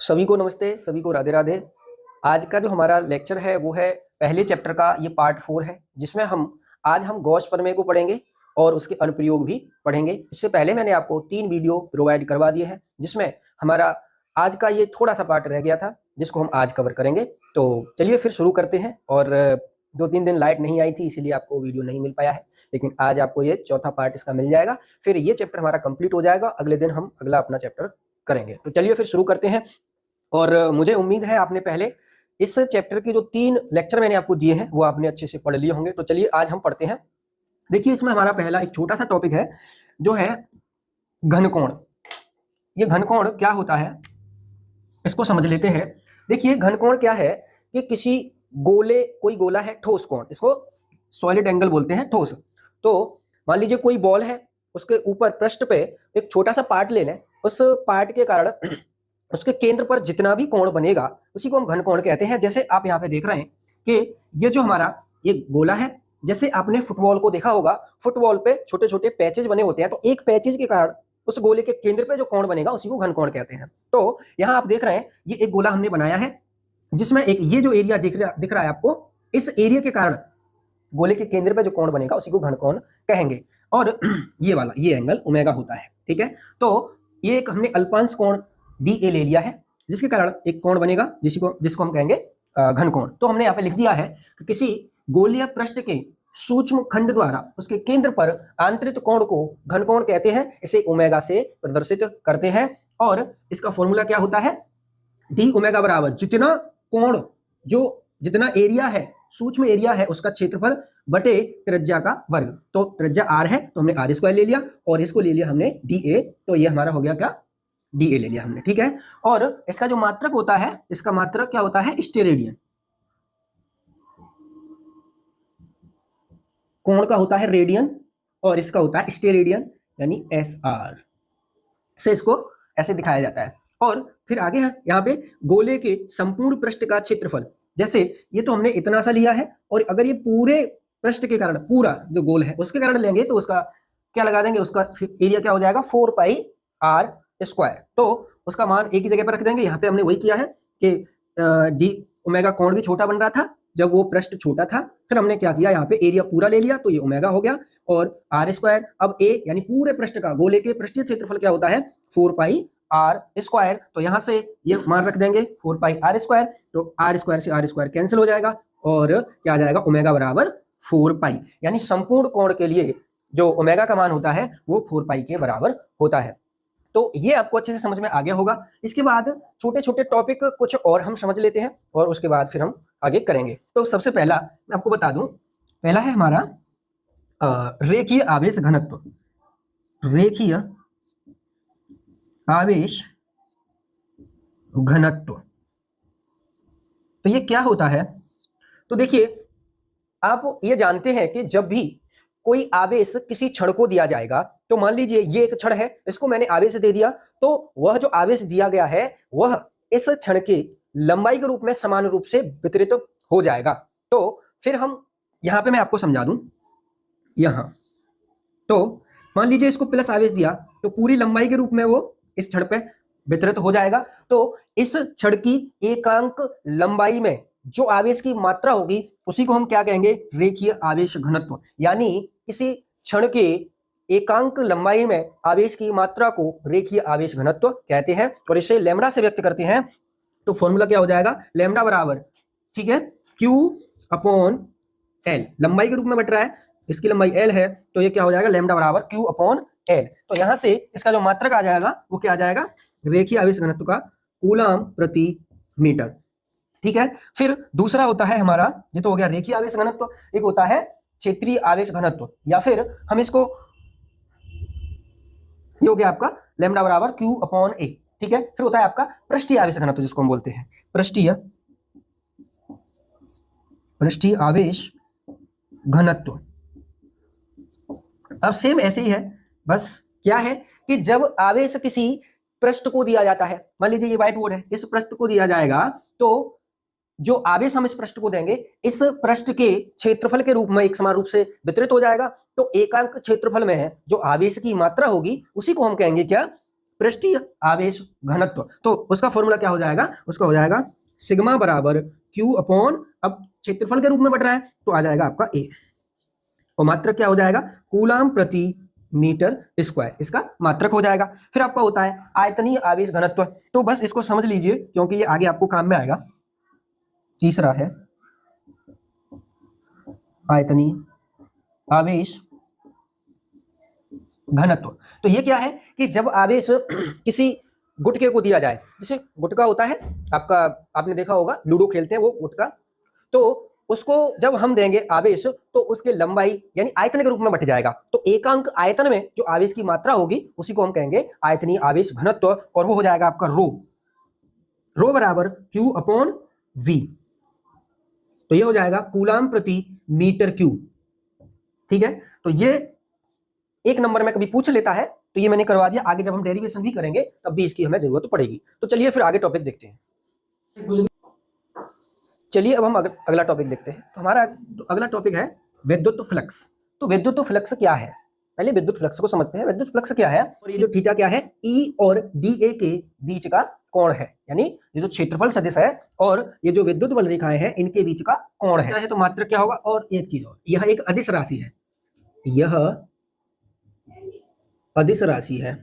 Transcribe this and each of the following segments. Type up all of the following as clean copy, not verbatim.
सभी को नमस्ते, सभी को राधे राधे। आज का जो हमारा लेक्चर है वो है पहले चैप्टर का, ये पार्ट 4 है, जिसमें आज हम गॉस प्रमेय को पढ़ेंगे और उसके अनुप्रयोग भी पढ़ेंगे। इससे पहले मैंने आपको 3 वीडियो प्रोवाइड करवा दिए हैं, जिसमें हमारा आज का ये थोड़ा सा पार्ट रह गया था, जिसको हम आज कवर करेंगे। तो चलिए फिर शुरू करते हैं। और 2-3 दिन लाइट नहीं आई थी, इसीलिए आपको वीडियो नहीं मिल पाया है, लेकिन आज आपको ये चौथा पार्ट इसका मिल जाएगा। फिर ये चैप्टर हमारा कंप्लीट हो जाएगा, अगले दिन हम अगला अपना चैप्टर करेंगे। तो चलिए फिर शुरू करते हैं। और मुझे उम्मीद है आपने पहले इस चैप्टर के जो 3 लेक्चर मैंने आपको दिए हैं वो आपने अच्छे से पढ़ लिए होंगे। तो चलिए आज हम पढ़ते हैं। देखिए, इसमें हमारा पहला एक छोटा सा टॉपिक है जो है घनकोण। ये घनकोण क्या होता है इसको समझ लेते हैं। देखिए, घनकोण क्या है कि किसी कोई गोला है, ठोस कोण, इसको सॉलिड एंगल बोलते हैं, ठोस। तो मान लीजिए कोई बॉल है, उसके ऊपर पृष्ठ पे एक छोटा सा पार्ट ले लें, उस पार्ट के कारण उसके केंद्र पर जितना भी कोण बनेगा उसी को हम घनकोण कहते हैं। जैसे आप यहाँ पे देख रहे हैं कि ये जो हमारा ये गोला है, जैसे आपने फुटबॉल को देखा होगा, फुटबॉल पे छोटे छोटे पैचेज बने होते हैं, तो एक पैचेज के कारण उस गोले के केंद्र पे जो कोण बनेगा उसी को घनकोण कहते हैं। तो यहाँ आप देख रहे हैं ये एक गोला हमने बनाया है, जिसमें एक ये जो एरिया दिख रहा है आपको, इस एरिया के कारण गोले के केंद्र पे जो कोण बनेगा उसी को घनकोण कहेंगे। और ये वाला ये एंगल ओमेगा होता है, ठीक है। तो ये एक हमने अल्पांश कोण DA ले लिया है, जिसके कारण एक कोण बनेगा जिसको हम कहेंगे घनकोण। तो हमने यहाँ पे लिख दिया है कि किसी गोलीय पृष्ठ के सूक्ष्म खंड द्वारा उसके केंद्र पर आंतरिक कोण को घनकोण कहते हैं। इसे ओमेगा से प्रदर्शित करते हैं। और इसका फॉर्मूला क्या होता है, डी ओमेगा बराबर जितना कोण, जो जितना एरिया है, सूक्ष्म एरिया है, उसका क्षेत्रफल बटे त्रिज्या का वर्ग। तो त्रिज्या r है तो हमने r स्क्वायर ले लिया और इसको ले लिया हमने DA, तो ये हमारा हो गया क्या, DA ले लिया हमने, ठीक है। और इसका जो मात्रक होता है, इसका मात्रक क्या होता है, स्टेरेडियन। कोण का होता है रेडियन और इसका होता है स्टेरेडियन, यानी SR से इसको ऐसे दिखाया जाता है। और फिर आगे है यहाँ पे गोले के संपूर्ण पृष्ठ का क्षेत्रफल। जैसे ये तो हमने इतना सा लिया है, और अगर ये पूरे पृष्ठ के कारण, पूरा जो गोल है उसके कारण लेंगे तो उसका क्या लगा देंगे, उसका एरिया क्या हो जाएगा, 4πr स्क्वायर। तो उसका मान एक ही जगह पर रख देंगे। यहाँ पे हमने वही किया है कि डी ओमेगा कोण भी छोटा बन रहा था जब वो पृष्ठ छोटा था, फिर हमने क्या किया, यहाँ पे एरिया पूरा ले लिया तो ये ओमेगा हो गया, और r स्क्वायर। अब a यानी पूरे पृष्ठ का, गोले के पृष्ठीय क्षेत्रफल क्या होता है, 4πr स्क्वायर। तो यहाँ से ये मान रख देंगे 4πr स्क्वायर, तो r स्क्वायर से r स्क्वायर कैंसिल हो जाएगा और क्या आ जाएगा, ओमेगा बराबर 4π। यानी संपूर्ण कोण के लिए जो ओमेगा का मान होता है वो 4π के बराबर होता है। तो ये आपको अच्छे से समझ में आ गया होगा। इसके बाद छोटे छोटे टॉपिक कुछ और हम समझ लेते हैं और उसके बाद फिर हम आगे करेंगे। तो सबसे पहला मैं आपको बता दूं, पहला है हमारा रेखीय आवेश घनत्व। रेखीय आवेश घनत्व, तो ये क्या होता है। तो देखिए, आप ये जानते हैं कि जब भी कोई आवेश किसी क्षण को दिया जाएगा, तो मान लीजिए ये एक क्षण है, इसको मैंने आवेश दे दिया, तो वह जो आवेश दिया गया है वह इस क्षण के लंबाई के रूप में समान रूप से वितरित हो जाएगा। तो फिर हम यहाँ पे मैं आपको समझा दूं, यहाँ तो मान लीजिए इसको प्लस आवेश दिया तो पूरी लंबाई के रूप में वो इस क्षण पे वितरित हो जाएगा। तो इस क्षण की एकांक लंबाई में जो आवेश की मात्रा होगी उसी को हम क्या कहेंगे, रेखीय आवेश घनत्व। यानी किसी क्षण के एकांक लंबाई में आवेश की मात्रा को रेखीय आवेश घनत्व कहते हैं, और इसे लैम्बडा से व्यक्त करते हैं। तो फॉर्मूला क्या हो जाएगा, लैम्बडा बराबर, ठीक है, Q/L। लंबाई के रूप में बट रहा है, इसकी लंबाई L है, तो ये क्या हो जाएगा, लैम्बडा बराबर Q/L। तो यहां से इसका जो मात्रक आ जाएगा वो क्या आ जाएगा, रेखीय आवेश घनत्व का कूलम प्रति मीटर, ठीक है। फिर दूसरा होता है हमारा, ये तो हो गया रेखीय आवेश घनत्व, एक होता है क्षेत्रीय आवेश घनत्व, या फिर हम इसको, ये हो गया आपका लैम्बडा बराबर Q/A, ठीक है। फिर होता है आपका पृष्ठीय आवेश घनत्व, जिसको हम बोलते हैं पृष्ठीय आवेश घनत्व। अब सेम ऐसे ही है, बस क्या है कि जब आवेश किसी पृष्ठ को दिया जाता है, मान लीजिए ये व्हाइट बोर्ड है, इस पृष्ठ को दिया जाएगा, तो जो आवेश हम इस पृष्ठ को देंगे इस पृष्ठ के क्षेत्रफल के रूप में एक समान रूप से वितरित हो जाएगा। तो एकांक क्षेत्रफल में जो आवेश की मात्रा होगी उसी को हम कहेंगे क्या, पृष्ठीय आवेश घनत्व। तो उसका फॉर्मूला क्या हो जाएगा, उसका हो जाएगा सिग्मा बराबर क्यू अपॉन, अब क्षेत्रफल के रूप में बट रहा है तो आ जाएगा आपका ए, और मात्रक क्या हो जाएगा, कूलाम प्रति मीटर स्क्वायर, इसका मात्रक हो जाएगा। फिर आपका होता है आयतनीय आवेश घनत्व, तो बस इसको समझ लीजिए क्योंकि ये आगे आपको काम में आएगा। तीसरा है आयतनीय आवेश घनत्व। तो ये क्या है कि जब आवेश किसी गुटके को दिया जाए, जैसे गुटका होता है आपका, आपने देखा होगा लूडो खेलते हैं वो गुटका, तो उसको जब हम देंगे आवेश तो उसके लंबाई यानी आयतन के रूप में बट जाएगा। तो एकांक आयतन में जो आवेश की मात्रा होगी उसी को हम कहेंगे आयतनीय आवेश घनत्व, और वो हो जाएगा आपका रो, रो बराबर क्यू अपॉन वी। तो ये हो जाएगा कूलाम प्रति मीटर क्यूब। ठीक है, तो ये एक नंबर में कभी पूछ लेता है तो ये मैंने करवा दिया, आगे जब हम डेरिवेशन भी करेंगे तब भी इसकी हमें जरूरत पड़ेगी। तो चलिए फिर आगे टॉपिक देखते हैं। चलिए अब हम अगला टॉपिक देखते हैं। तो हमारा अगला टॉपिक है विद्युत फ्लक्स। तो विद्युत फ्लक्स क्या है, पहले विद्युत फ्लक्स को समझते हैं। विद्युत फ्लक्स क्या है, और ये जो थीटा क्या है, ई और डी ए के बीच का कोण है, यानी ये जो क्षेत्रफल सदिश है और ये जो विद्युत बल रेखाएं हैं इनके बीच का कोण है। तो मात्रक क्या होगा, और एक चीज और, यह एक अदिश राशि है, यह अदिश राशि है।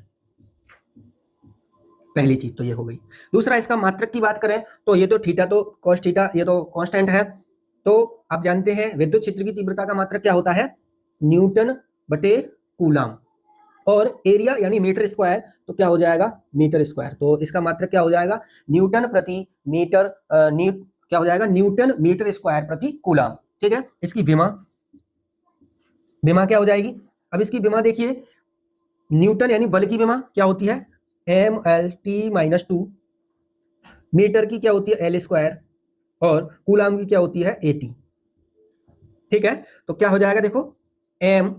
पहली चीज तो ये हो गई। दूसरा, इसका मात्रक की बात करें तो ये तो थीटा तो cos थीटा ये तो कांस्टेंट है। तो आप जानते हैं विद्युत क्षेत्र की तीव्रता का मात्रक क्या होता है, न्यूटन बटे कूलाम, और एरिया यानी मीटर स्क्वायर तो क्या हो जाएगा, मीटर स्क्वायर। तो इसका मात्रक क्या हो जाएगा, न्यूटन प्रति मीटर क्या हो जाएगा, न्यूटन मीटर स्क्वायर प्रति कूलाम। ठीक है, इसकी विमा क्या हो जाएगी, अब इसकी विमा देखिए, न्यूटन यानी बल की विमा क्या होती है, mlt-2, मीटर की क्या होती है एल स्क्वायर, और कूलाम की क्या होती है at। ठीक है, तो क्या हो जाएगा देखो, m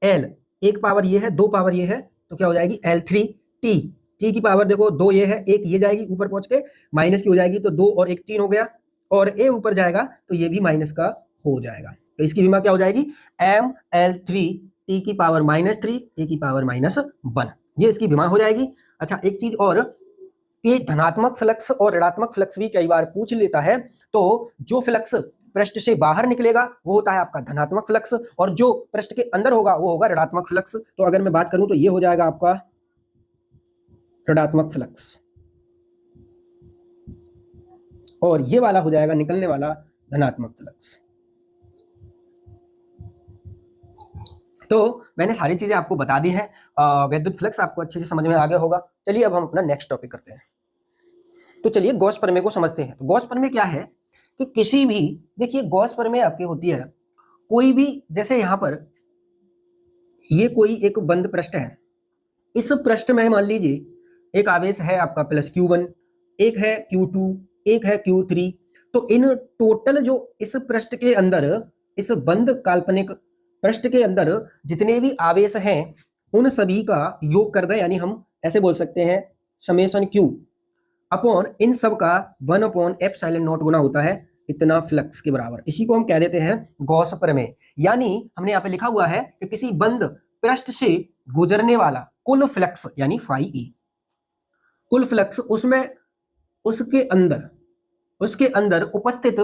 l, एक पावर ये है, दो पावर ये है, तो क्या हो जाएगी L3t, t की पावर देखो दो ये है, एक ये जाएगी ऊपर पहुंच के माइनस की हो जाएगी, तो दो और एक तीन हो गया, और a ऊपर जाएगा तो ये भी माइनस का हो जाएगा। तो इसकी विमा क्या हो जाएगी, ml3 t की पावर -3 a की पावर -1, ये इसकी विमा हो जाएगी। अच्छा, एक चीज और कि धनात्मक फ्लक्स और ऋणात्मक फ्लक्स भी कई बार पूछ लेता है। तो जो फ्लक्स पृष्ठ से बाहर निकलेगा वो होता है आपका धनात्मक फ्लक्स, और जो पृष्ठ के अंदर होगा वो होगा ऋणात्मक फ्लक्स। तो अगर मैं बात करूं तो ये हो जाएगा आपका ऋणात्मक फ्लक्स, और ये वाला हो जाएगा निकलने वाला धनात्मक फ्लक्स। तो मैंने सारी चीजें आपको बता दी हैं, विद्युत फ्लक्स आपको अच्छे से समझ में आ गया होगा। चलिए अब हम अपना नेक्स्ट टॉपिक करते हैं। तो चलिए गॉस प्रमेय को समझते हैं। तो गॉस प्रमेय क्या है कि किसी भी, देखिए गॉस प्रमेय आपकी होती है, कोई भी, जैसे यहाँ पर ये कोई एक बंद पृष्ठ है, इस पृष्ठ में मान लीजिए एक आवेश है आपका +Q1, एक है Q2, एक है Q3। तो इन टोटल जो इस पृष्ठ के अंदर, इस बंद काल्पनिक पृष्ठ के अंदर जितने भी आवेश हैं उन सभी का योग कर दें, यानी हम ऐसे बोल सकते हैं समेशन Q अपॉन इन सब का 1/ε0 गुना होता है इतना फ्लक्स के बराबर। इसी को हम कह देते हैं गॉस प्रमेय। यानी हमने यहाँ पे लिखा हुआ है कि किसी बंद पृष्ठ से गुजरने वाला कुल फ्लक्स यानी φe, कुल फ्लक्स उसमें उसके अंदर उपस्थित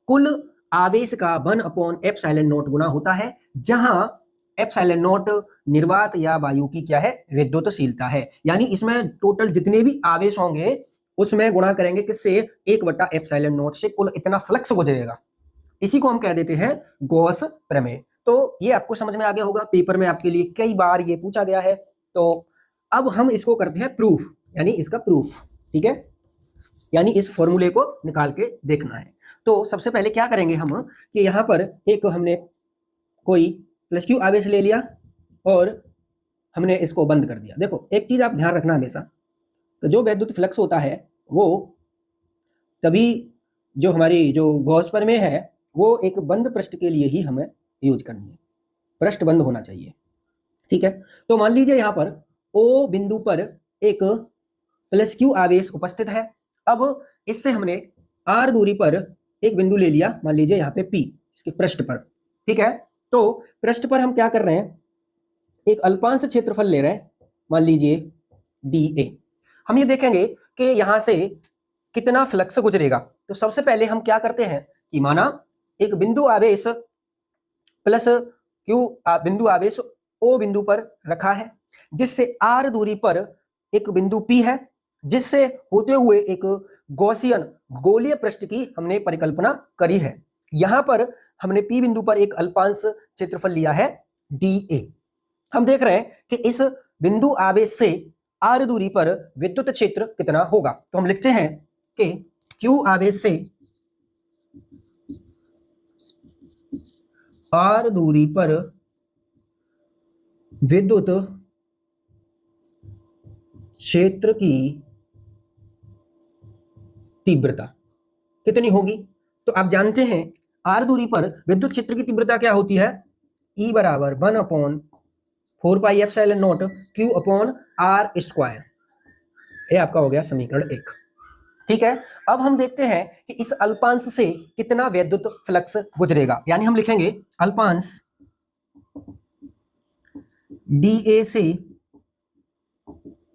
कुल आवेश का 1/ε0 गुना होता है, जहां ε0 निर्वात या वायु की क्या है, विद्युतशीलता है। यानी इसमें टोटल जितने भी आवेश होंगे उसमें गुणा करेंगे किससे, 1/ε0 से कुल इतना फ्लक्स गुजरेगा। इसी को हम कह देते हैं गॉस प्रमेय। तो ये आपको समझ में आ गया होगा, पेपर में आपके लिए कई बार ये पूछा गया है। तो अब हम इसको करते हैं प्रूफ, यानी इसका प्रूफ। ठीक है, यानी इस फॉर्मूले को निकाल के देखना है। तो सबसे पहले क्या करेंगे हम कि यहाँ पर एक हमने कोई +Q आवेश ले लिया और हमने इसको बंद कर दिया। देखो एक चीज आप ध्यान रखना हमेशा, तो जो विद्युत फ्लक्स होता है वो तभी जो हमारी जो गॉस प्रमेय है वो एक बंद पृष्ठ के लिए ही हमें यूज करनी है, पृष्ठ बंद होना चाहिए। ठीक है, तो मान लीजिए यहाँ पर O बिंदु पर एक +Q आवेश उपस्थित है। अब इससे हमने R दूरी पर एक बिंदु ले लिया, मान लीजिए यहाँ पे P, इसके पृष्ठ पर। ठीक है, तो पृष्ठ पर हम क्या कर रहे हैं, एक अल्पांश क्षेत्रफल ले रहे हैं, मान लीजिए DA। हम ये देखेंगे कि यहां से कितना फ्लक्स गुजरेगा। तो सबसे पहले हम क्या करते हैं कि माना एक बिंदु आवेश प्लस Q बिंदु आवेश O बिंदु पर रखा है, जिससे R दूरी पर एक बिंदु P है, जिससे होते हुए एक गॉसियन गोलीय पृष्ठ की हमने परिकल्पना करी है। यहां पर हमने P बिंदु पर एक अल्पांश क्षेत्रफल लिया है DA। हम देख रहे हैं कि इस बिंदु आवेश से R दूरी पर विद्युत क्षेत्र कितना होगा। तो हम लिखते हैं कि Q आवेश से R दूरी पर विद्युत क्षेत्र की तीव्रता कितनी होगी। तो आप जानते हैं R दूरी पर विद्युत क्षेत्र की तीव्रता क्या होती है, E बराबर 1/4πε0 Q/r²। ये आपका हो गया समीकरण 1। ठीक है, अब हम देखते हैं कि इस अल्पांश से कितना वैद्युत फ्लक्स गुजरेगा। यानी हम लिखेंगे अल्पांश DA से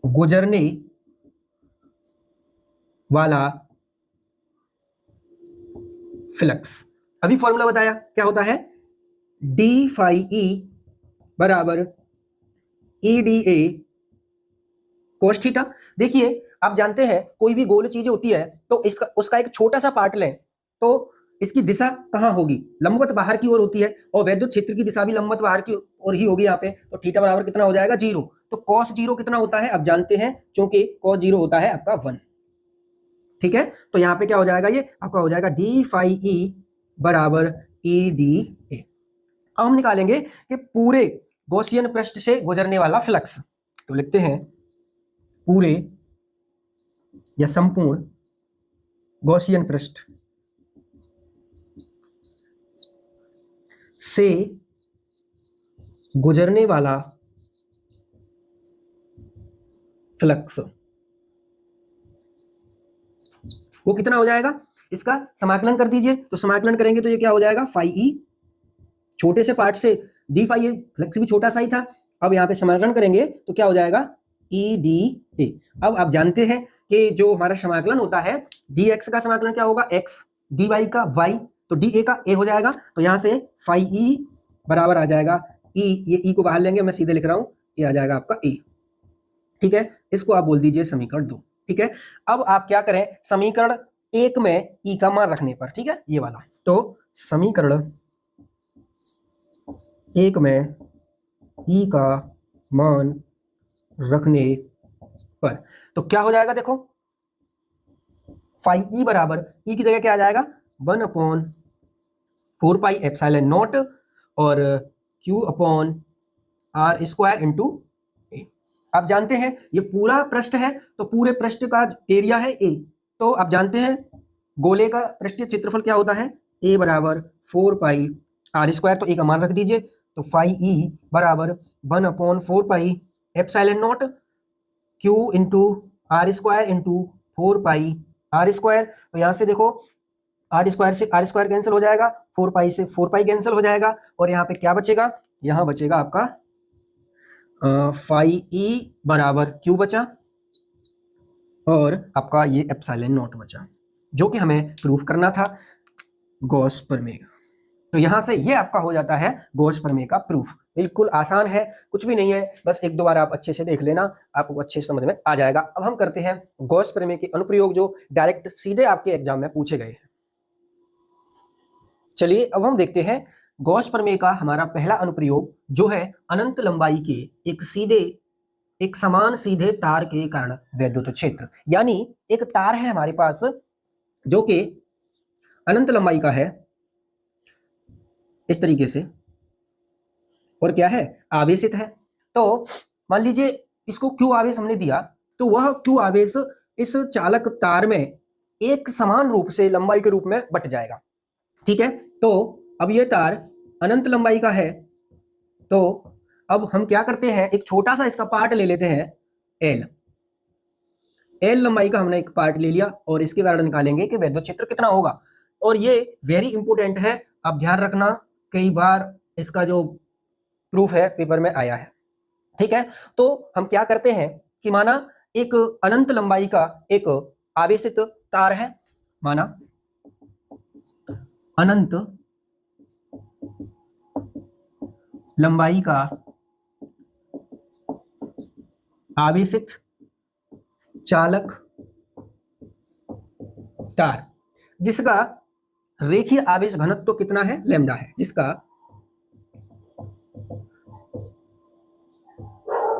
गुजरने वाला फ्लक्स। अभी फॉर्मूला बताया क्या होता है, d phi e बराबर EDA cos थीटा। देखिए आप जानते हैं कोई भी गोल चीज होती है तो उसका एक छोटा सा पार्ट लें तो इसकी दिशा कहाँ होगी, लंबवत बाहर की ओर होती है, और वैद्युत क्षेत्र की दिशा भी लंबवत बाहर की ओर ही होगी यहाँ पे। तो थीटा बराबर कितना हो जाएगा, 0। तो cos 0 कितना होता है आप जानते हैं, क्योंकि cos 0 होता है आपका 1। ठीक है, तो यहाँ पे क्या हो जाएगा, ये आपका हो जाएगा d phi e बराबर EDA। अब हम निकालेंगे कि पूरे गॉसियन पृष्ठ से गुजरने वाला फ्लक्स। तो लिखते हैं पूरे या संपूर्ण गॉसियन पृष्ठ से गुजरने वाला फ्लक्स वो कितना हो जाएगा, इसका समाकलन कर दीजिए। तो समाकलन करेंगे तो ये क्या हो जाएगा, फाई ई, छोटे से पार्ट से डी फाई ए, फ्लक्स भी छोटा सा ही था। अब यहाँ पे समाकलन करेंगे तो क्या हो जाएगा, ई डी ए। अब आप जानते हैं कि जो हमारा समाकलन होता है डी एक्स का समाकलन क्या होगा, एक्स, डी वाई का वाई, तो डी ए का ए हो जाएगा। तो यहाँ से फाई ई बराबर आ जाएगा ई, ये ई को बाहर लेंगे, मैं सीधे लिख रहा हूँ, ये आ जाएगा आपका ए। ठीक है, इसको आप बोल दीजिए समीकरण 2। ठीक है, अब आप क्या करें, समीकरण 1 में ई का मान रखने पर, ठीक है ये वाला, तो समीकरण 1 में ई का मान रखने पर तो क्या हो जाएगा, देखो फाई ई बराबर ई की जगह क्या आ जाएगा, 1/4πε0 और Q/r² इंटू ए। आप जानते हैं ये पूरा पृष्ठ है तो पूरे पृष्ठ का एरिया है ए। तो आप जानते हैं गोले का पृष्ठीय क्षेत्रफल क्या होता है, ए बराबर 4πr²। तो ए का मान रख दीजिए, तो फाई ई बराबर 1/4πε0 Q into r² into 4πr²। तो यहाँ से देखो r² से r² कैंसिल हो जाएगा, 4π से 4π कैंसिल हो जाएगा, और यहाँ पे क्या बचेगा, यहाँ बचेगा आपका फाई ई बराबर Q बचा और आपका ये ε0 बचा, जो कि हमें प्रूफ करना था गॉस प्रमेय। तो यहाँ से ये आपका हो जाता है गॉस प्रमेय का प्रूफ। बिल्कुल आसान है, कुछ भी नहीं है, बस एक दो बार आप अच्छे से देख लेना, आपको अच्छे से समझ में आ जाएगा। अब हम करते हैं गॉस प्रमेय के अनुप्रयोग जो डायरेक्ट सीधे आपके एग्जाम में पूछे गए हैं। चलिए अब हम देखते हैं गॉस प्रमेय का हमारा पहला अनुप्रयोग जो है अनंत लंबाई के एक समान सीधे तार के कारण वैद्युत क्षेत्र। यानी एक तार है हमारे पास जो कि अनंत लंबाई का है इस तरीके से, और क्या है, आवेशित है। तो मान लीजिए इसको Q आवेश हमने दिया, तो वह Q आवेश इस चालक तार में एक समान रूप से लंबाई के रूप में बट जाएगा। ठीक है, तो अब ये तार अनंत लंबाई का है, तो अब हम क्या करते हैं, एक छोटा सा इसका पार्ट ले लेते हैं L लंबाई का हमने एक पार्ट ले लिया, और इसके कारण निकालेंगे कि वैद्युत क्षेत्र कितना होगा। और ये वेरी इंपॉर्टेंट है, आप ध्यान रखना, कई बार इसका जो प्रूफ है पेपर में आया है। ठीक है, तो हम क्या करते हैं कि माना एक अनंत लंबाई का एक आवेशित तार है, माना अनंत लंबाई का आवेशित चालक तार, जिसका रेखीय आवेश घनत्व तो कितना है, लैम्डा है, जिसका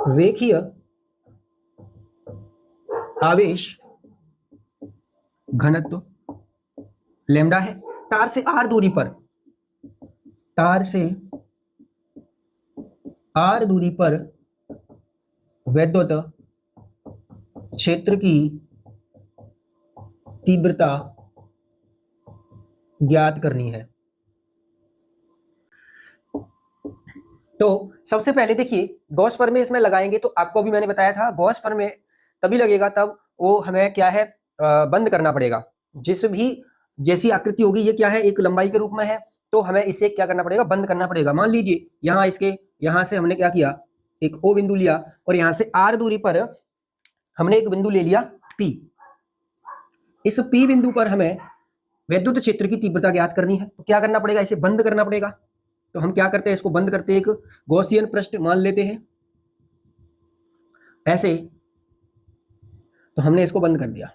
रेखीय आवेश घनत्व लैम्डा है। तार से r दूरी पर, तार से r दूरी पर वैद्युत क्षेत्र की तीव्रता ज्ञात करनी है। तो सबसे पहले देखिए गॉस प्रमेय इसमें लगाएंगे, तो आपको भी मैंने बताया था गॉस प्रमेय तभी लगेगा तब वो हमें क्या है बंद करना पड़ेगा। जिस भी जैसी आकृति होगी, ये क्या है एक लंबाई के रूप में है, तो हमें इसे क्या करना पड़ेगा, बंद करना पड़ेगा। मान लीजिए यहाँ इसके यहाँ से हमने क्या किया, एक O बिंदु लिया और यहाँ से R दूरी पर हमने एक बिंदु ले लिया P। इस P बिंदु पर हमें वैद्युत क्षेत्र की तीव्रता ज्ञात करनी है, तो क्या करना पड़ेगा, इसे बंद करना पड़ेगा। तो हम क्या करते हैं, इसको बंद करते हैं, एक गॉसियन पृष्ठ मान लेते हैं ऐसे, तो हमने इसको बंद कर दिया।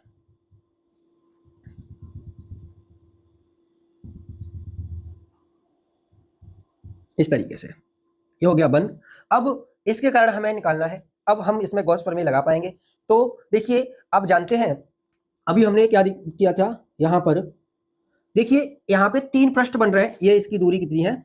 इस तरीके से ये हो गया बंद। अब इसके कारण हमें निकालना है, अब हम इसमें गॉस प्रमेय लगा पाएंगे। तो देखिए आप जानते हैं अभी हमने क्या किया था, यहाँ पर देखिए यहाँ पे 3 पृष्ठ बन रहे हैं, ये इसकी दूरी कितनी है,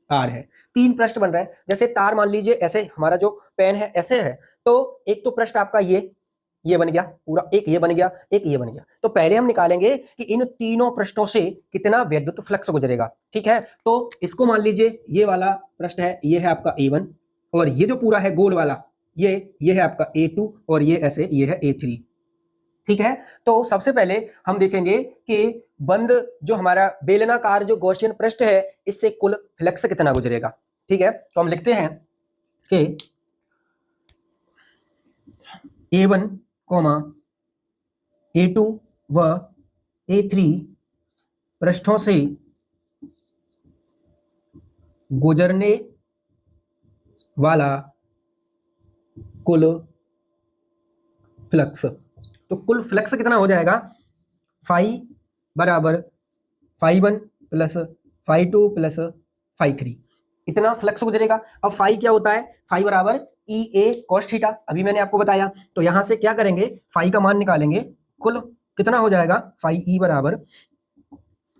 r है, 3 पृष्ठ बन रहे हैं। जैसे तार मान लीजिए ऐसे हमारा जो पेन है ऐसे है, तो एक तो पृष्ठ आपका ये बन गया पूरा, एक ये बन गया, एक ये बन गया। तो पहले हम निकालेंगे कि इन तीनों पृष्ठों से कितना वैद्युत फ्लक्स गुजरेगा, ठीक है। तो इसको मान लीजिए ये वाला पृष्ठ है, ये है आपका A1, और ये जो पूरा है गोल वाला ये है आपका A2, और ये ऐसे ये है A3, ठीक है। तो सबसे पहले हम देखेंगे कि बंद जो हमारा बेलनाकार जो गॉसियन पृष्ठ है इससे कुल फ्लक्स कितना गुजरेगा, ठीक है। तो हम लिखते हैं कि A1, A2 व A3 पृष्ठों से गुजरने वाला कुल फ्लक्स, तो कुल फ्लक्स कितना हो जाएगा, फाई बराबर φ1 प्लस φ2 प्लस φ3, इतना फ्लक्स गुजरेगा। अब फाई क्या होता है, फाई बराबर EA cos थीटा, अभी मैंने आपको बताया। तो यहां से क्या करेंगे, फाई का मान निकालेंगे, कुल कितना हो जाएगा, फाई E बराबर,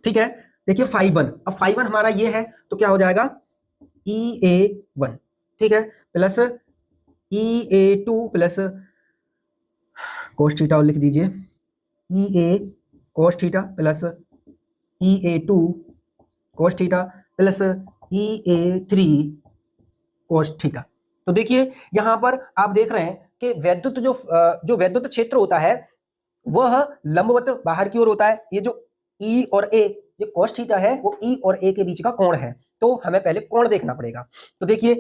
ठीक है। देखिए φ1, अब φ1 हमारा ये है, तो क्या हो जाएगा EA1, ठीक है, plus EA2 plus cos theta, और लिख दीजिए EA cos theta plus EA2 cos theta plus EA3 cos theta. तो देखिए यहां पर आप देख रहे हैं कि वैद्युत जो वैद्युत क्षेत्र होता है वह लंबवत बाहर की ओर होता है। ये जो E और A, ये cos थीटा है, वो E और A के बीच का कोण है, तो हमें पहले कोण देखना पड़ेगा। तो देखिए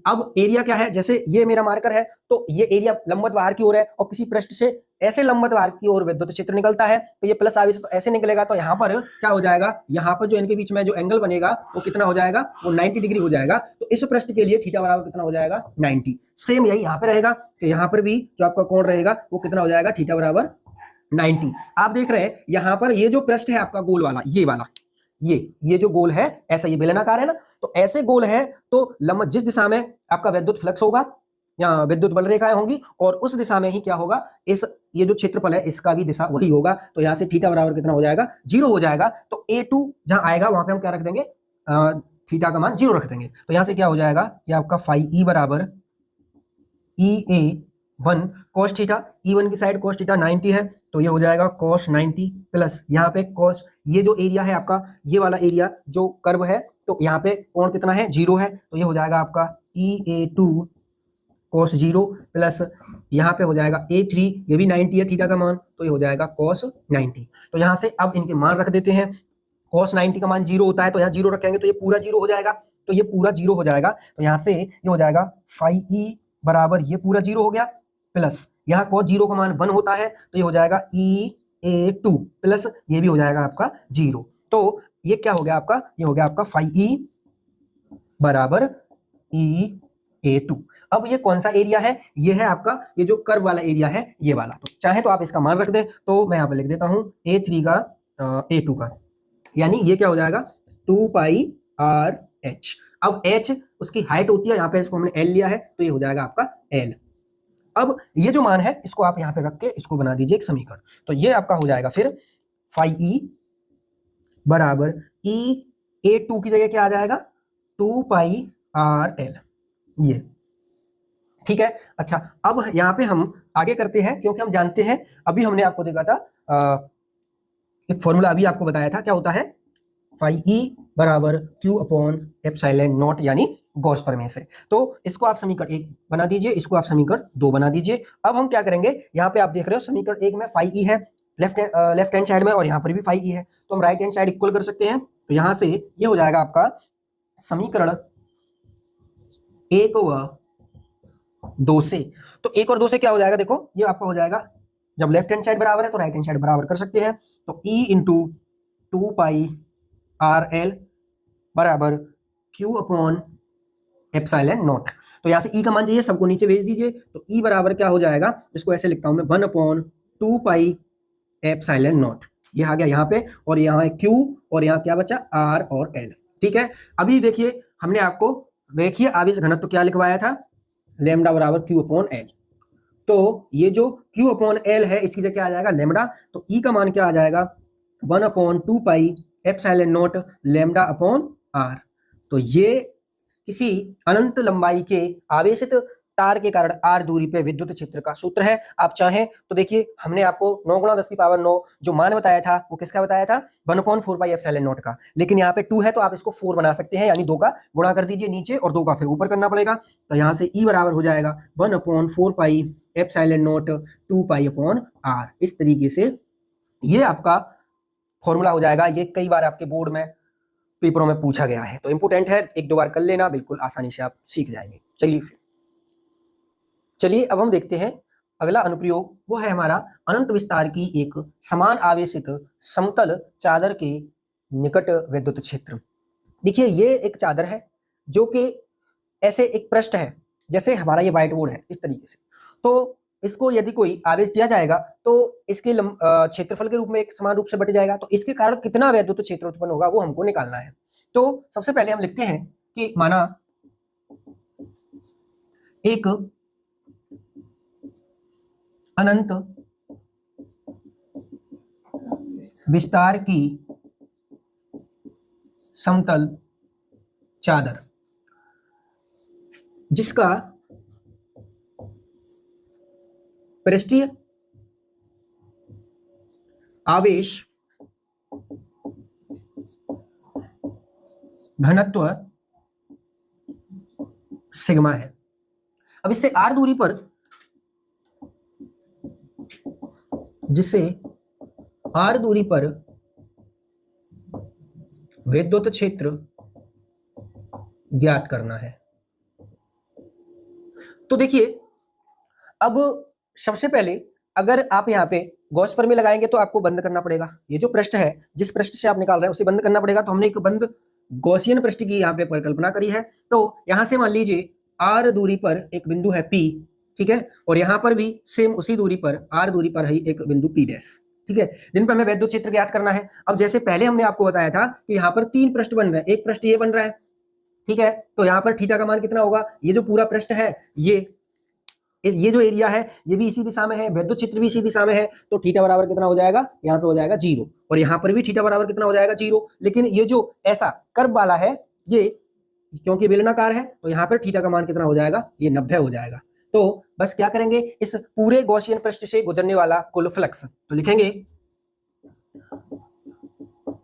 अब एरिया क्या है, जैसे ये मेरा मार्कर है, तो ये एरिया लंबवत बाहर की ओर है, और किसी पृष्ठ से ऐसे लंबवत बाहर की ओर विद्युत क्षेत्र निकलता है, तो ये प्लस आवेश तो ऐसे निकलेगा। तो यहाँ पर क्या हो जाएगा, यहाँ पर जो इनके बीच में जो एंगल बनेगा वो कितना हो जाएगा, वो 90 डिग्री हो जाएगा। तो इस पृष्ठ के लिए थीटा बराबर कितना हो जाएगा, 90। सेम यही यहाँ पे रहेगा, तो यहाँ पर भी जो आपका कोण रहेगा वो कितना हो जाएगा, थीटा बराबर 90। आप देख रहे हैं यहाँ पर ये जो पृष्ठ है आपका गोल वाला, ये वाला ये जो गोल है ऐसा, ये बेलनाकार है ना, तो ऐसे गोल है, तो लंब जिस दिशा में आपका विद्युत फ्लक्स होगा या विद्युत बल रेखाएं होंगी, और उस दिशा में ही क्या होगा, इस ये जो क्षेत्रफल है इसका भी दिशा वही होगा। तो यहाँ से थीटा बराबर कितना हो जाएगा, 0 हो जाएगा। तो A2 जहां आएगा वहां पे हम क्या रख देंगे, थीटा का मान 0 रख देंगे। तो यहाँ से क्या हो जाएगा, ये आपका फाई E बराबर EA1 cos थीटा, E1 की साइड cos थीटा 90 है, तो ये हो जाएगा cos 90 प्लस यहाँ पे cos, ये जो एरिया है आपका, ये वाला एरिया जो कर्व है, तो यहाँ पे कोण कितना है, 0 है, तो ये हो जाएगा आपका EA2 cos 0 प्लस यहाँ पे हो जाएगा A3, ये भी 90 है थीटा का मान, तो ये हो जाएगा cos 90। तो यहाँ से अब इनके मान रख देते हैं, cos 90 का मान 0 होता है, तो यहाँ 0 रखेंगे तो ये पूरा 0 हो जाएगा, तो ये पूरा 0 हो जाएगा। तो यहाँ से ये हो जाएगा फाई E बराबर ये पूरा 0 हो गया, प्लस यहाँ cos 0 का मान 1 होता है, तो ये हो जाएगा EA2 प्लस ये भी हो जाएगा आपका 0। तो ये क्या हो गया आपका, ये हो गया आपका फाई ई बराबर EA2। अब ये कौन सा एरिया है, ये है आपका ये जो कर्व वाला एरिया है, ये वाला। तो चाहे तो आप इसका मान रख दें, तो मैं यहाँ पे लिख देता हूँ A3 का A2 का, यानी ये क्या हो जाएगा 2 पाई RH। अब H उसकी हाइट होती है, यहाँ पे इसको हमने L लिया है, तो ये हो जाएगा आपका L। अब ये जो मान है इसको आप यहाँ पे रख के इसको बना दीजिए एक समीकरण। तो ये आपका हो जाएगा फिर फाई ई बराबर EA2 की जगह क्या आ जाएगा 2 पाई RL, ये ठीक है। अच्छा, अब यहाँ पे हम आगे करते हैं, क्योंकि हम जानते हैं, अभी हमने आपको देखा था एक फॉर्मूला अभी आपको बताया था, क्या होता है फाई ई बराबर Q अपॉन एप्सिलॉन नॉट, यानी गॉस प्रमेय से। तो इसको आप समीकरण 1 बना दीजिए, इसको आप समीकरण 2 बना दीजिए। अब हम क्या करेंगे, यहाँ पे आप देख रहे हो समीकरण 1 में फाई ई है लेफ्ट हैंड साइड में, और यहाँ पर भी फाई ई है, तो हम राइट हैंड साइड इक्वल कर सकते हैं। तो यहाँ से ये हो जाएगा आपका समीकरण 1 व 2 से। तो 1 और 2 से क्या हो जाएगा, देखो ये आपका हो जाएगा, जब लेफ्ट हैंड साइड बराबर है तो राइट हैंड साइड बराबर कर सकते हैं। तो E इंटू 2 पाई RL बराबर Q अपॉन एप्सिलॉन नॉट। तो यहाँ से E का मान चाहिए, सबको नीचे भेज दीजिए। तो E बराबर क्या हो जाएगा, इसको ऐसे लिखता हूं मैं 1 अपॉन 2 पाई एप्सिलॉन नॉट, ये आ गया यहाँ पे, और यहाँ है Q, और यहाँ क्या बचा R और L। ठीक है, अभी देखिए हमने आपको रेखीय आवेश घनत्व तो क्या लिखवाया था, लैम्डा बराबर Q अपॉन L। तो ये जो Q अपॉन L है इसकी जगह क्या आ जाएगा लैम्डा। तो E का मान क्या आ जाएगा 1 upon 2 pi epsilon not lambda upon R। तो ये किसी अनंत लंबाई के आवेशित तार के कारण R दूरी पे विद्युत क्षेत्र का सूत्र है। आप चाहें तो देखिए, हमने आपको 9 गुणा 10 की पावर 9 जो मान बताया था वो किसका बताया था 1/4 पाई एप्सिलॉन नॉट का, लेकिन यहाँ पे 2 है तो आप इसको 4 बना सकते हैं, यानी 2 का गुणा कर दीजिए नीचे और 2 का फिर ऊपर करना पड़ेगा। तो यहाँ से E बराबर हो जाएगा 1/4 pi epsilon not 2 pi upon R। इस तरीके से ये आपका फॉर्मूला हो जाएगा। ये कई बार आपके बोर्ड में पेपरों में पूछा गया है, तो इंपोर्टेंट है, 1-2 बार कर लेना, बिल्कुल आसानी से आप सीख जाएंगे। चलिए अब हम देखते हैं अगला अनुप्रयोग, वो है हमारा अनंत विस्तार की एक समान आवेशित समतल चादर के निकट विद्युत क्षेत्र। देखिए ये एक चादर है जो कि ऐसे एक पृष्ठ है, जैसे हमारा ये व्हाइट बोर्ड है इस तरीके से। तो इसको यदि कोई आवेश दिया जाएगा तो इसके क्षेत्रफल के रूप में एक समान रूप से बट जाएगा। तो इसके कारण कितना विद्युत क्षेत्र उत्पन्न होगा वो हमको निकालना है। तो सबसे पहले हम लिखते हैं कि माना एक अनंत विस्तार की समतल चादर जिसका पृष्ठीय आवेश घनत्व सिग्मा है। अब इससे r दूरी पर, जिसे r दूरी पर विद्युत क्षेत्र ज्ञात करना है। तो देखिए अब सबसे पहले अगर आप यहाँ पे गॉस प्रमेय लगाएंगे तो आपको बंद करना पड़ेगा। ये जो पृष्ठ है, जिस पृष्ठ से आप निकाल रहे हैं उसे बंद करना पड़ेगा। तो हमने एक बंद गॉसियन पृष्ठ की यहाँ पे परिकल्पना करी है। तो यहाँ से मान लीजिए r दूरी पर एक बिंदु है P, ठीक है, और यहाँ पर भी सेम उसी दूरी पर r दूरी पर है एक बिंदु P डैश, ठीक है, जिन पर हमें विद्युत क्षेत्र ज्ञात करना है। अब जैसे पहले हमने आपको बताया था कि यहाँ पर 3 पृष्ठ बन रहे हैं, एक पृष्ठ ये बन रहा है, ठीक है, तो यहाँ पर थीटा का मान कितना होगा, ये जो पूरा पृष्ठ है ये जो एरिया है ये भी इसी दिशा में है, विद्युत क्षेत्र भी इसी दिशा में है, तो थीटा बराबर कितना हो जाएगा, यहाँ पे हो जाएगा 0, और यहाँ पर भी थीटा बराबर कितना हो जाएगा 0। लेकिन ये जो ऐसा कर्व वाला है ये क्योंकि बेलनाकार है तो यहाँ पर थीटा का मान कितना हो जाएगा, ये 90 हो जाएगा। तो बस क्या करेंगे, इस पूरे गॉसियन पृष्ठ से गुजरने वाला कुल फ्लक्स, तो लिखेंगे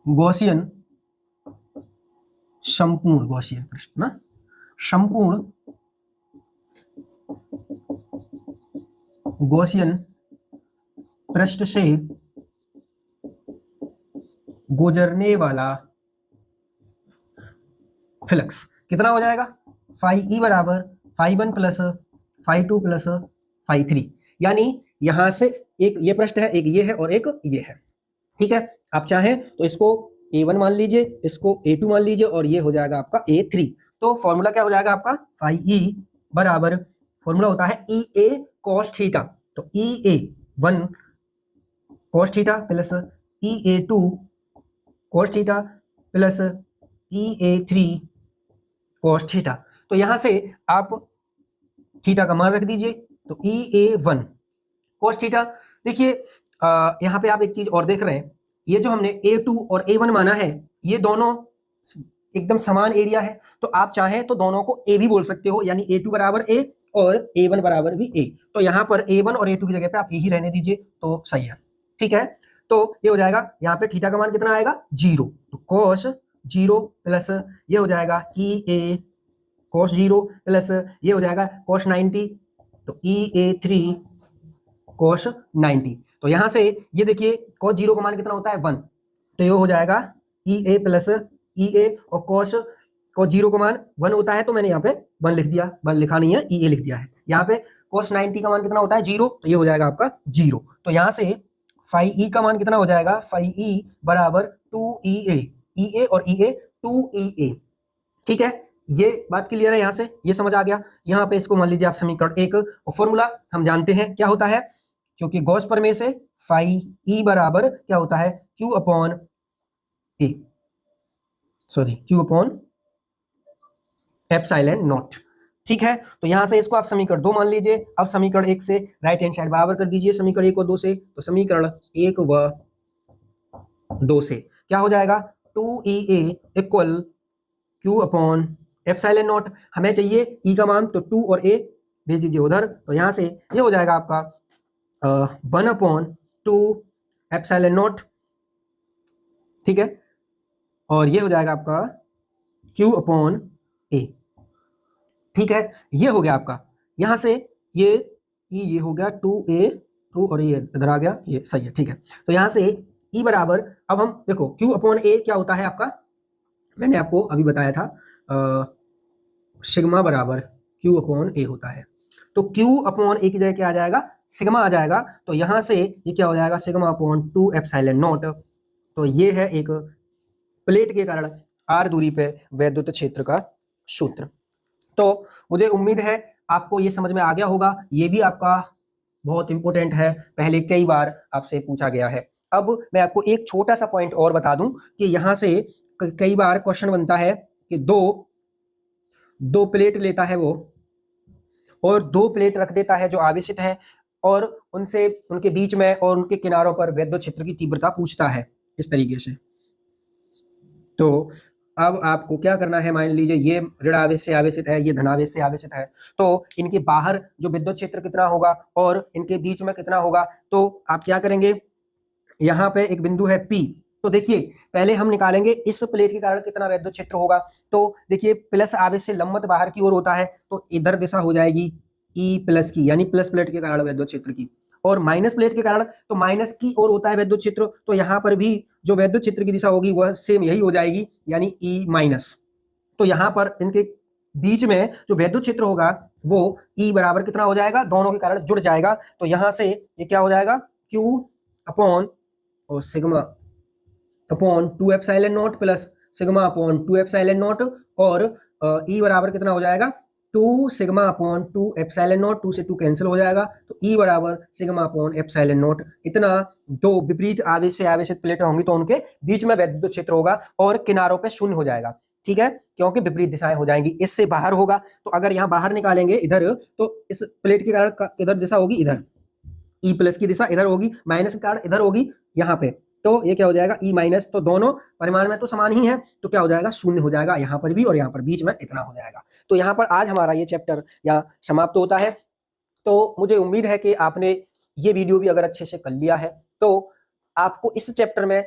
गॉसियन संपूर्ण गॉसियन पृष्ठ ना, संपूर्ण गॉसियन पृष्ठ से गुजरने वाला फ्लक्स कितना हो जाएगा, फाई ई बराबर phi 1 plus phi 2 plus phi 3। यानी यहां से एक ये पृष्ठ है, एक ये है और एक ये है। ठीक है, आप चाहें तो इसको A1 मान लीजिए, इसको A2 मान लीजिए और ये हो जाएगा आपका A3। तो फॉर्मूला क्या हो जाएगा आपका, फाई ई बराबर फॉर्मूला होता है EA cos थीटा। तो EA1 cos theta plus EA2 cos theta plus EA3 cos theta. तो यहां से आप थीटा का मान रख दीजिए, तो EA1 cos थीटा। देखिए यहाँ पे आप एक चीज और देख रहे हैं, ये जो हमने A2 और A1 माना है, ये दोनों एकदम समान एरिया है। तो आप चाहें तो दोनों को A भी बोल सकते हो, यानी A2 बराबर A और A1 बराबर भी A। तो यहाँ पर A1 और A2 की जगह पे आप A ही रहने दीजिए तो सही है। ठीक है, तो ये हो जाएगा, यहाँ पे थीटा का मान कितना आएगा 0, तो cos 0 प्लस ये हो जाएगा EA cos 0 प्लस ये हो जाएगा cos 90, तो EA3 cos 90। तो यहां से ये देखिए cos 0 का मान कितना होता है 1, तो ये हो जाएगा EA प्लस EA और cos 0 का मान 1 होता है, तो मैंने यहाँ पे 1 लिख दिया, 1 लिखा नहीं है, EA लिख दिया है। यहाँ पे cos 90 का मान कितना होता है 0, तो ये हो जाएगा आपका 0। तो यहाँ से फाई ई का मान कितना हो जाएगा, फाई ई बराबर 2EA, EA और EA 2EA। ठीक है, ये बात क्लियर है, यहां से ये समझ आ गया। यहाँ पे इसको मान लीजिए आप समीकरण 1, और फॉर्मूला हम जानते हैं क्या होता है, क्योंकि गॉस प्रमेय से फाई ई बराबर क्या होता है Q upon A, sorry Q upon epsilon not. ठीक है, तो यहां से इसको आप समीकरण 2 मान लीजिए। अब समीकरण 1 से राइट हैंड साइड बराबर कर दीजिए समीकरण 1 और 2 से। तो समीकरण 1 व 2 से क्या हो जाएगा, 2EA equal Q upon epsilon not. हमें चाहिए E का मान, तो 2 और A भेज दीजिए उधर। तो यहां से ये हो जाएगा आपका 1 अपॉन 2 एप्सिलॉन नॉट। ठीक है, और ये हो जाएगा आपका Q अपॉन A। ठीक है, ये हो गया आपका। यहां से ये हो गया 2A, 2 और ये इधर आ गया, ये सही है। ठीक है, तो यहां से E बराबर, अब हम देखो Q अपॉन A क्या होता है आपका, मैंने आपको अभी बताया था, सिग्मा बराबर Q अपॉन A होता है। तो Q अपॉन A की जगह क्या आ जाएगा, सिग्मा आ जाएगा। तो यहां से ये क्या हो जाएगा, सिग्मा अपॉन 2 एप्सिलॉन नॉट। तो ये है एक प्लेट के कारण r दूरी पे वैद्युत क्षेत्र का सूत्र। तो मुझे उम्मीद है आपको ये समझ में आ गया होगा। ये भी आपका बहुत इंपॉर्टेंट है, पहले कई बार आपसे पूछा गया है। अब मैं आपको एक छोटा सा पॉइंट और बता दूं कि यहां से कई बार क्वेश्चन बनता है कि दो प्लेट लेता है वो, और 2 प्लेट रख देता है जो आवेशित है, और उनसे उनके बीच में और उनके किनारों पर वैद्युत क्षेत्र की तीव्रता पूछता है इस तरीके से। तो अब आपको क्या करना है, मान लीजिए ये ऋण आवेश से आवेशित है, ये धनावेश से आवेशित है, तो इनके बाहर जो विद्युत क्षेत्र कितना होगा और इनके बीच में कितना होगा। तो आप क्या करेंगे, यहाँ पे एक बिंदु है P। तो देखिए पहले हम निकालेंगे इस प्लेट के कारण कितना वैद्युत क्षेत्र होगा। तो देखिए प्लस आवेश से लंबवत बाहर की ओर होता है, तो इधर दिशा हो जाएगी E प्लस की, यानी प्लस प्लेट के कारण वैद्युत क्षेत्र की, और माइनस प्लेट के कारण तो माइनस की ओर होता है वैद्युत क्षेत्र। तो यहाँ पर भी जो वैद्युत क्षेत्र की दिशा होगी वह सेम यही हो जाएगी, यानी E माइनस। तो यहाँ पर इनके बीच में जो वैद्युत क्षेत्र होगा वो E बराबर कितना हो जाएगा, दोनों के कारण जुड़ जाएगा। तो यहाँ से ये क्या हो जाएगा, Q अपॉन और sigma upon 2 epsilon not plus sigma upon 2 epsilon not, और E बराबर कितना हो जाएगा 2 सिग्मा अपॉन 2 एप्सिलॉन नॉट, 2 से 2 कैंसिल हो जाएगा। तो E बराबर सिग्मा अपॉन एप्सिलॉन नॉट। इतना दो विपरीत आवेश से आवेशित प्लेटें होंगी तो उनके बीच में वैद्युत क्षेत्र होगा और किनारों पे शून्य हो जाएगा। ठीक है, क्योंकि विपरीत दिशाएं हो जाएंगी, इससे बाहर होगा। तो अगर यहाँ बाहर निकालेंगे इधर, तो इस प्लेट के कारण इधर दिशा होगी, इधर E प्लस की दिशा इधर होगी, माइनस के कारण इधर होगी यहाँ पे। तो ये क्या हो जाएगा E माइनस, तो दोनों परिमाण में तो समान ही है, तो क्या हो जाएगा शून्य हो जाएगा यहाँ पर भी और यहाँ पर, बीच में इतना हो जाएगा। तो यहाँ पर आज हमारा ये चैप्टर यहाँ समाप्त होता है। तो मुझे उम्मीद है कि आपने ये वीडियो भी अगर अच्छे से कर लिया है तो आपको इस चैप्टर में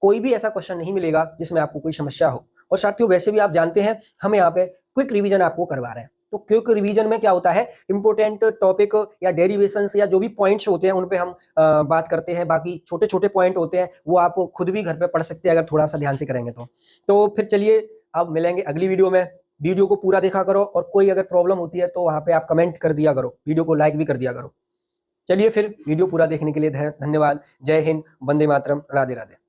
कोई भी ऐसा क्वेश्चन नहीं मिलेगा जिसमें आपको कोई समस्या हो। और साथियों वैसे भी आप जानते हैं हम यहाँ पे क्विक रिवीजन आपको करवा रहे हैं। तो क्विक रिवीजन में क्या होता है, इंपोर्टेंट टॉपिक या डेरिवेशंस या जो भी पॉइंट्स होते हैं उन पे हम बात करते हैं। बाकी छोटे छोटे पॉइंट होते हैं वो आप खुद भी घर पे पढ़ सकते हैं अगर थोड़ा सा ध्यान से करेंगे तो फिर चलिए अब मिलेंगे अगली वीडियो में। वीडियो को पूरा देखा करो और कोई अगर प्रॉब्लम होती है तो वहां पे आप कमेंट कर दिया करो, वीडियो को लाइक भी कर दिया करो। चलिए फिर वीडियो पूरा देखने के लिए धन्यवाद। जय हिंद, वंदे मातरम, राधे राधे।